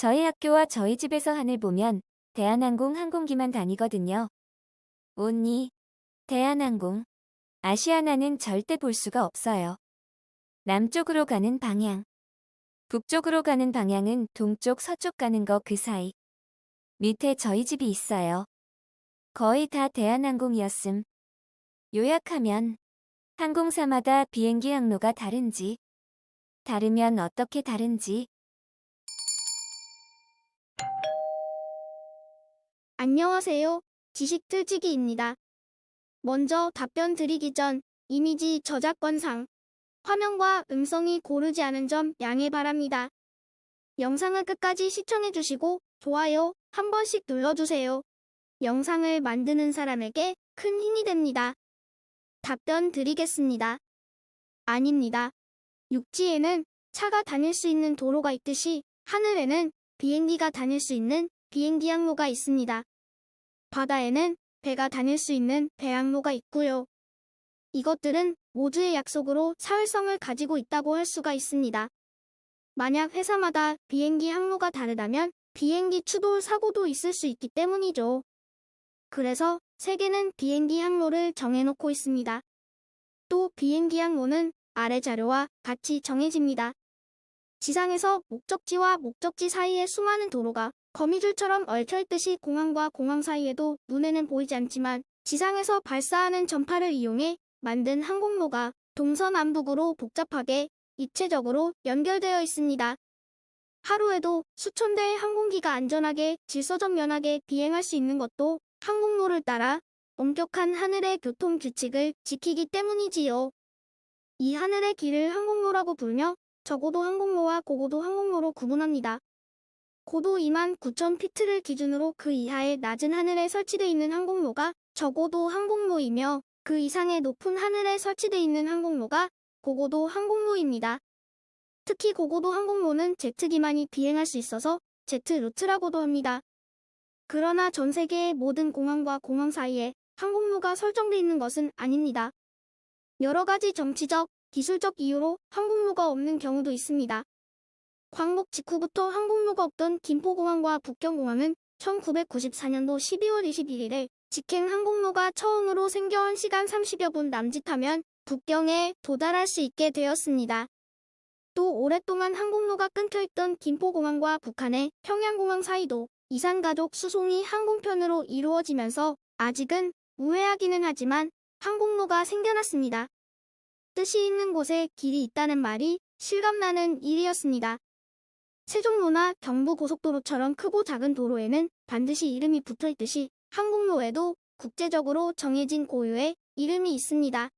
저희 학교와 저희 집에서 하늘 보면 대한항공 항공기만 다니거든요. 온니, 대한항공, 아시아나는 절대 볼 수가 없어요. 남쪽으로 가는 방향, 북쪽으로 가는 방향은 동쪽, 서쪽 가는 거 그 사이. 밑에 저희 집이 있어요. 거의 다 대한항공이었음. 요약하면 항공사마다 비행기 항로가 다른지, 다르면 어떻게 다른지. 안녕하세요. 지식틀치기입니다. 먼저 답변 드리기 전 이미지 저작권상 화면과 음성이 고르지 않은 점 양해 바랍니다. 영상을 끝까지 시청해주시고 좋아요 한 번씩 눌러주세요. 영상을 만드는 사람에게 큰 힘이 됩니다. 답변 드리겠습니다. 아닙니다. 육지에는 차가 다닐 수 있는 도로가 있듯이 하늘에는 비행기가 다닐 수 있는 비행기 항로가 있습니다. 바다에는 배가 다닐 수 있는 배항로가 있고요. 이것들은 모두의 약속으로 사회성을 가지고 있다고 할 수가 있습니다. 만약 회사마다 비행기 항로가 다르다면 비행기 추돌 사고도 있을 수 있기 때문이죠. 그래서 세계는 비행기 항로를 정해놓고 있습니다. 또 비행기 항로는 아래 자료와 같이 정해집니다. 지상에서 목적지와 목적지 사이의 수많은 도로가 거미줄처럼 얽혀있듯이 공항과 공항 사이에도 눈에는 보이지 않지만 지상에서 발사하는 전파를 이용해 만든 항공로가 동서남북으로 복잡하게 입체적으로 연결되어 있습니다. 하루에도 수천 대의 항공기가 안전하게 질서적 면하게 비행할 수 있는 것도 항공로를 따라 엄격한 하늘의 교통 규칙을 지키기 때문이지요. 이 하늘의 길을 항공로라고 부르며 저고도 항공로와 고고도 항공로로 구분합니다. 고도 29,000피트를 기준으로 그 이하의 낮은 하늘에 설치되어 있는 항공로가 저고도 항공로이며 그 이상의 높은 하늘에 설치되어 있는 항공로가 고고도 항공로입니다. 특히 고고도 항공로는 제트기만이 비행할 수 있어서 제트루트라고도 합니다. 그러나 전 세계의 모든 공항과 공항 사이에 항공로가 설정되어 있는 것은 아닙니다. 여러 가지 정치적, 기술적 이유로 항공로가 없는 경우도 있습니다. 광복 직후부터 항공로가 없던 김포공항과 북경공항은 1994년도 12월 21일에 직행 항공로가 처음으로 생겨 1시간 30여 분 남짓하면 북경에 도달할 수 있게 되었습니다. 또 오랫동안 항공로가 끊겨있던 김포공항과 북한의 평양공항 사이도 이산가족 수송이 항공편으로 이루어지면서 아직은 우회하기는 하지만 항공로가 생겨났습니다. 뜻이 있는 곳에 길이 있다는 말이 실감나는 일이었습니다. 세종로나 경부고속도로처럼 크고 작은 도로에는 반드시 이름이 붙어있듯이 항공로에도 국제적으로 정해진 고유의 이름이 있습니다.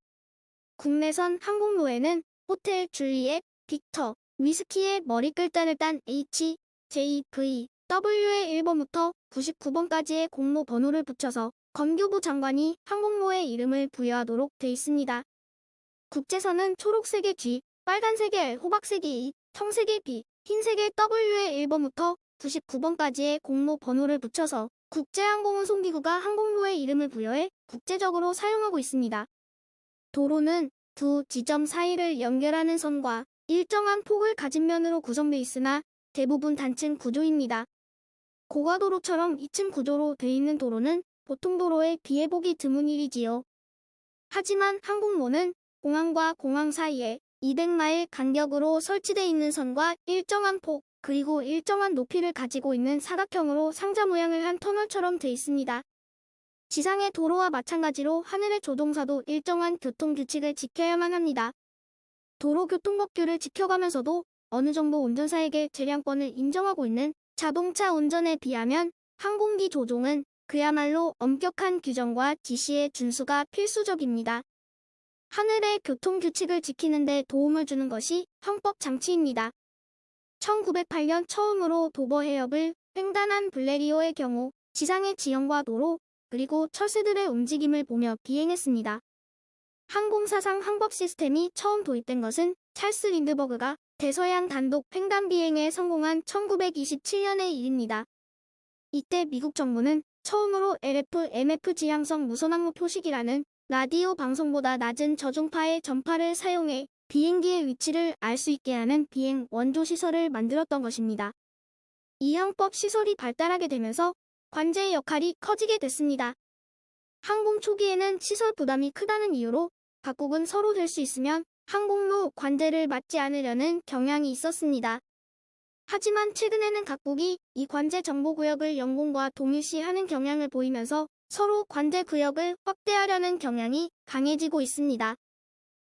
국내선 항공로에는 호텔 줄리엣, 빅터, 위스키의 머리 글자를 딴 H, J, V, W의 1번부터 99번까지의 공로 번호를 붙여서 검교부 장관이 항공로의 이름을 부여하도록 돼 있습니다. 국제선은 초록색의 G, 빨간색의 L, 호박색의 E, 청색의 B, 흰색의 W의 1번부터 99번까지의 공로 번호를 붙여서 국제항공운송기구가 항공로의 이름을 부여해 국제적으로 사용하고 있습니다. 도로는 두 지점 사이를 연결하는 선과 일정한 폭을 가진 면으로 구성되어 있으나 대부분 단층 구조입니다. 고가도로처럼 2층 구조로 되어 있는 도로는 보통 도로에 비해 보기 드문 일이지요. 하지만 항공로는 공항과 공항 사이에 200마일 간격으로 설치되어 있는 선과 일정한 폭, 그리고 일정한 높이를 가지고 있는 사각형으로 상자 모양을 한 터널처럼 되어 있습니다. 지상의 도로와 마찬가지로 하늘의 조종사도 일정한 교통규칙을 지켜야만 합니다. 도로교통법규를 지켜가면서도 어느 정도 운전사에게 재량권을 인정하고 있는 자동차 운전에 비하면 항공기 조종은 그야말로 엄격한 규정과 지시의 준수가 필수적입니다. 하늘의 교통규칙을 지키는 데 도움을 주는 것이 형법 장치입니다. 1908년 처음으로 도버 해협을 횡단한 블레리오의 경우 지상의 지형과 도로, 그리고 철새들의 움직임을 보며 비행했습니다. 항공사상 항법 시스템이 처음 도입된 것은 찰스 린드버그가 대서양 단독 횡단 비행에 성공한 1927년의 일입니다. 이때 미국 정부는 처음으로 LF-MF 지향성 무선항로 표식이라는 라디오 방송보다 낮은 저중파의 전파를 사용해 비행기의 위치를 알 수 있게 하는 비행 원조 시설을 만들었던 것입니다. 이항법 시설이 발달하게 되면서 관제의 역할이 커지게 됐습니다. 항공 초기에는 시설 부담이 크다는 이유로 각국은 서로 될 수 있으면 항공로 관제를 맡지 않으려는 경향이 있었습니다. 하지만 최근에는 각국이 이 관제 정보구역을 영공과 동일시하는 경향을 보이면서 서로 관제 구역을 확대하려는 경향이 강해지고 있습니다.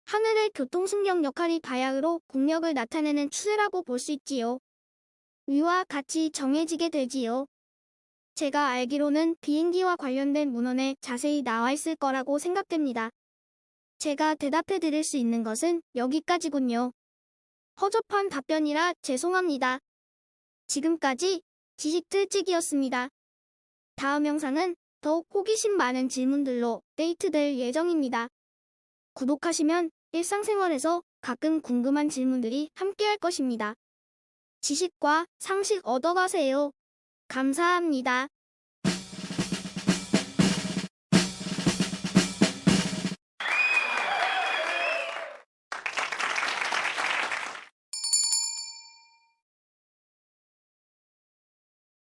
하늘의 교통순경 역할이 바야흐로 국력을 나타내는 추세라고 볼 수 있지요. 위와 같이 정해지게 되지요. 제가 알기로는 비행기와 관련된 문헌에 자세히 나와 있을 거라고 생각됩니다. 제가 대답해 드릴 수 있는 것은 여기까지군요. 허접한 답변이라 죄송합니다. 지금까지 지식틀찍이었습니다. 다음 영상은 더욱 호기심 많은 질문들로 업데이트될 예정입니다. 구독하시면 일상생활에서 가끔 궁금한 질문들이 함께할 것입니다. 지식과 상식 얻어가세요. 감사합니다.